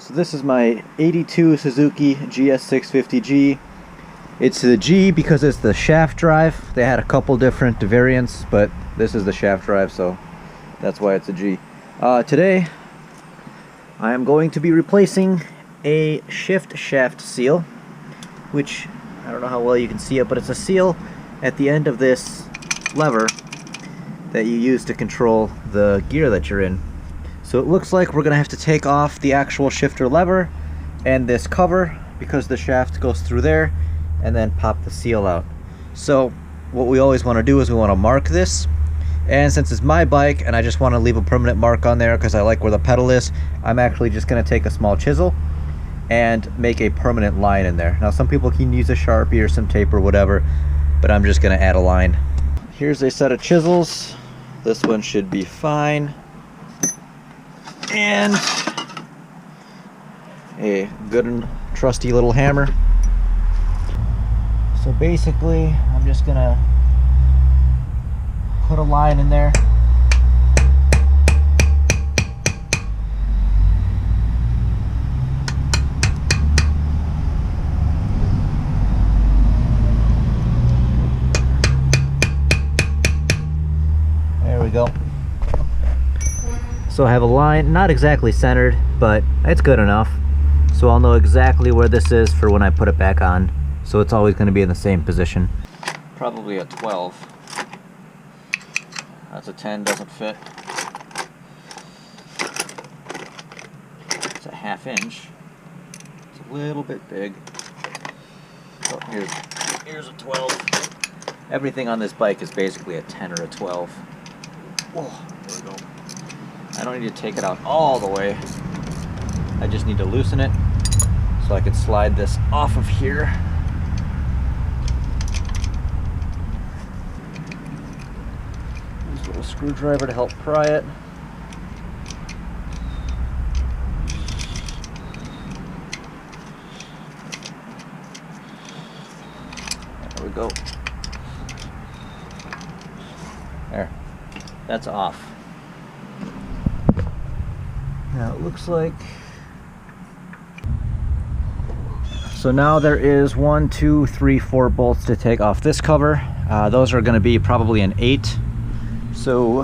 So this is my 82 Suzuki GS650G. It's the G because it's the shaft drive. They had a couple different variants, but this is the shaft drive, so that's why it's a G. Today, I am going to be replacing a shift shaft seal, which I don't know how well you can see it, but it's a seal at the end of this lever that you use to control the gear that you're in. So it looks like we're gonna have to take off the actual shifter lever and this cover because the shaft goes through there, and then pop the seal out. So what we always want to do is we want to mark this, and since it's my bike and I just want to leave a permanent mark on there because I like where the pedal is, I'm actually just going to take a small chisel and make a permanent line in there. Now some people can use a Sharpie or some tape or whatever, but I'm just going to add a line. Here's a set of chisels. This one should be fine. And a good and trusty little hammer. So basically, I'm just gonna put a line in there. There we go. So I have a line, not exactly centered, but it's good enough. So I'll know exactly where this is for when I put it back on. So it's always going to be in the same position. Probably a 12. That's a 10, doesn't fit. It's a 1/2 inch. It's a little bit big. So here's a 12. Everything on this bike is basically a 10 or a 12. Oh, there we go. I don't need to take it out all the way. I just need to loosen it so I can slide this off of here. Use a little screwdriver to help pry it. There we go. There. That's off. Now it looks like, so now there is 1, 2, 3, 4 bolts to take off this cover. Those are going to be probably an 8. So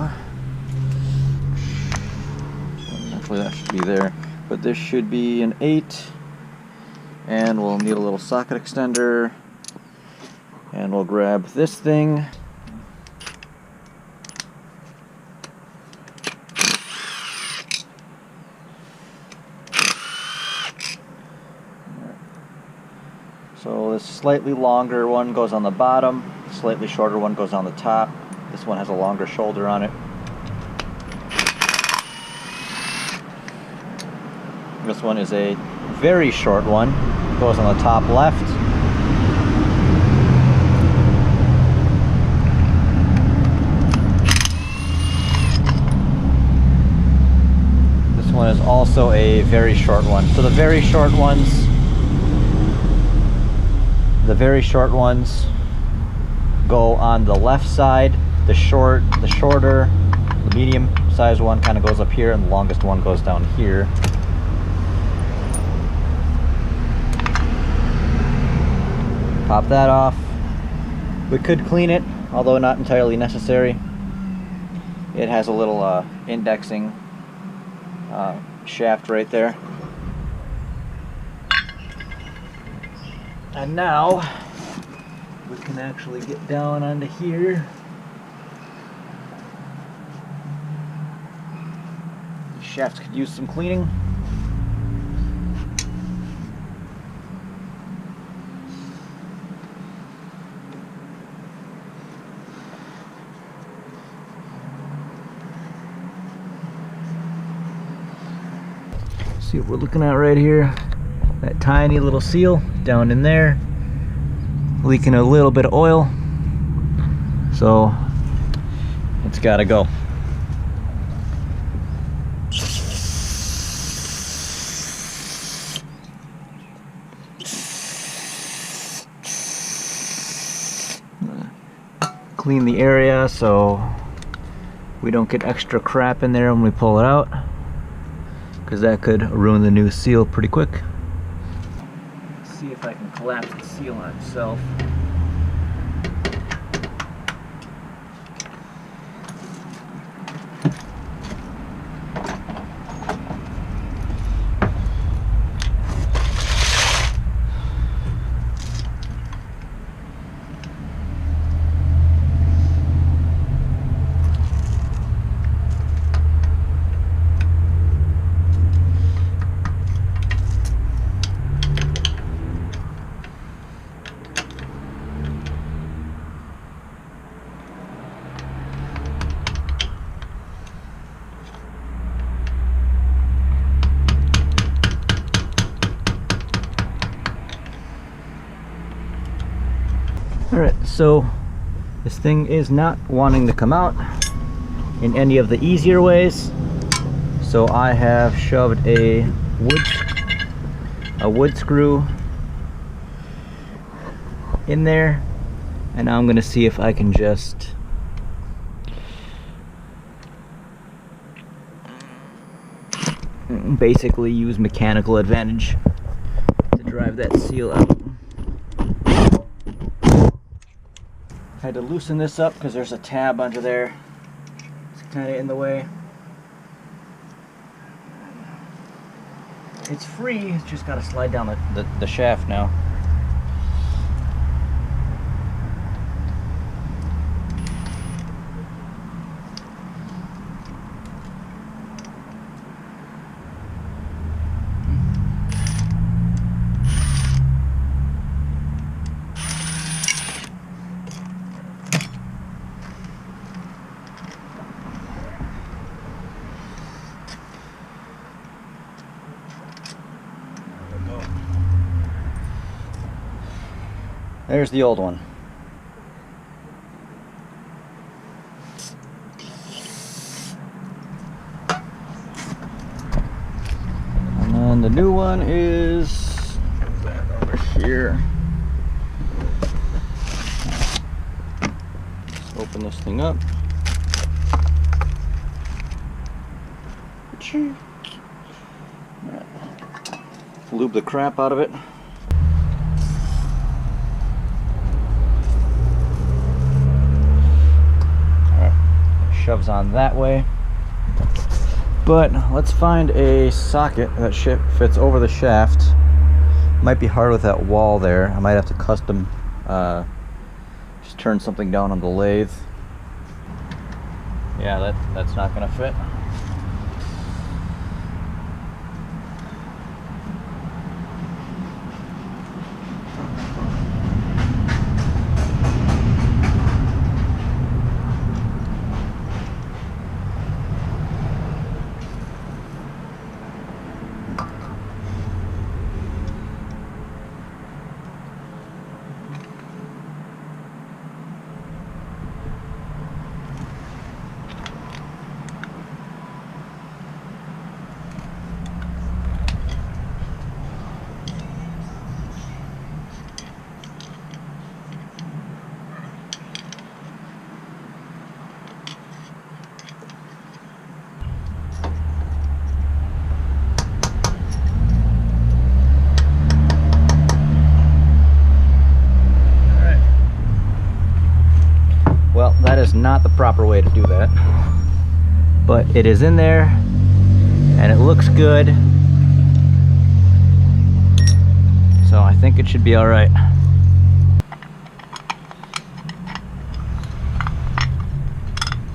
actually that should be there, but this should be an 8. And we'll need a little socket extender, and we'll grab this thing. So this slightly longer one goes on the bottom, the slightly shorter one goes on the top. This one has a longer shoulder on it. This one is a very short one, goes on the top left. This one is also a very short one. So the very short ones go on the left side. The shorter, the medium sized one kind of goes up here, and the longest one goes down here. Pop that off. We could clean it, although not entirely necessary. It has a little indexing shaft right there. And now we can actually get down onto here. The shafts could use some cleaning. See what we're looking at right here. That tiny little seal down in there, leaking a little bit of oil, so it's got to go. Clean the area so we don't get extra crap in there when we pull it out, because that could ruin the new seal pretty quick. Let's see if I can collapse the seal on itself. Alright, so this thing is not wanting to come out in any of the easier ways, so I have shoved a wood screw in there, and now I'm going to see if I can just basically use mechanical advantage to drive that seal out. I had to loosen this up because there's a tab under there. It's kind of in the way. It's free, it's just got to slide down the shaft now. There's the old one. And then the new one is over here. Let's open this thing up. Right. Lube the crap out of it. Shoves on that way, but let's find a socket that fits over the shaft. Might be hard with that wall there. I might have to custom just turn something down on the lathe. Yeah, that's not gonna fit. Well, that is not the proper way to do that, but it is in there and it looks good, so I think it should be all right.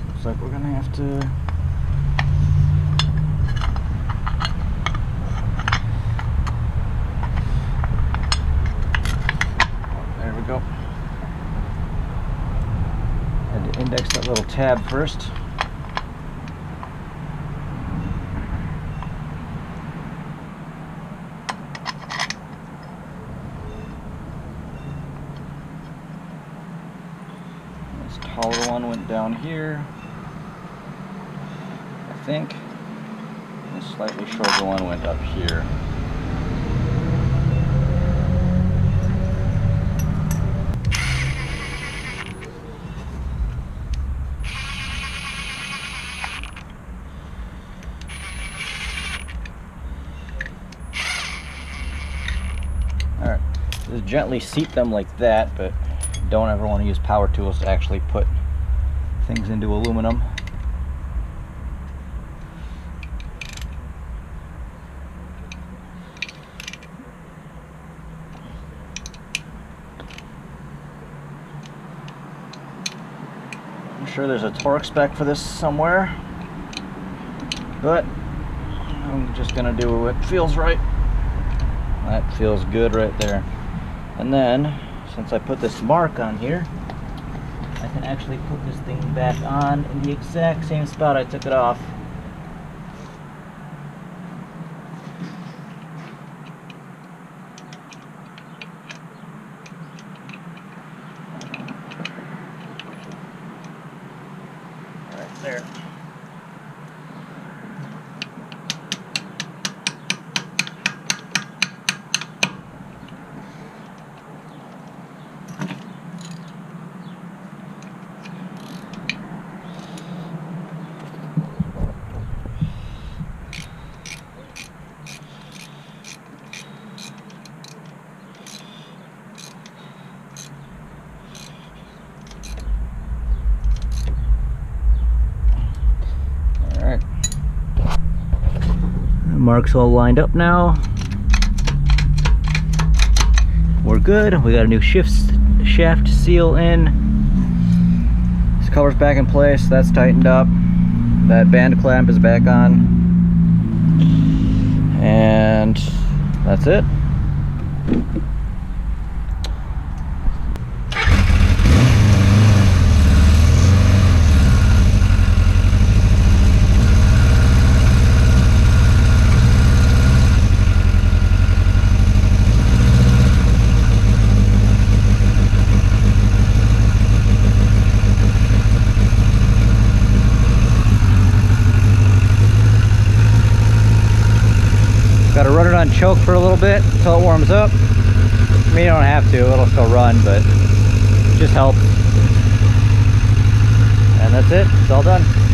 Looks like we're gonna have to there we go. Had to index that little tab first. This taller one went down here, I think. This slightly shorter one went up here. Just gently seat them like that, but don't ever want to use power tools to actually put things into aluminum. I'm sure there's a torque spec for this somewhere, but I'm just gonna do what feels right. That feels good right there. And then, since I put this mark on here, I can actually put this thing back on in the exact same spot I took it off. Right there. Mark's all lined up now. We're good. We got a new shaft seal in. This cover's back in place. That's tightened up. That band clamp is back on. And that's it. Got to run it on choke for a little bit until it warms up. I mean, you don't have to, it'll still run, but it just helps. And that's it, it's all done.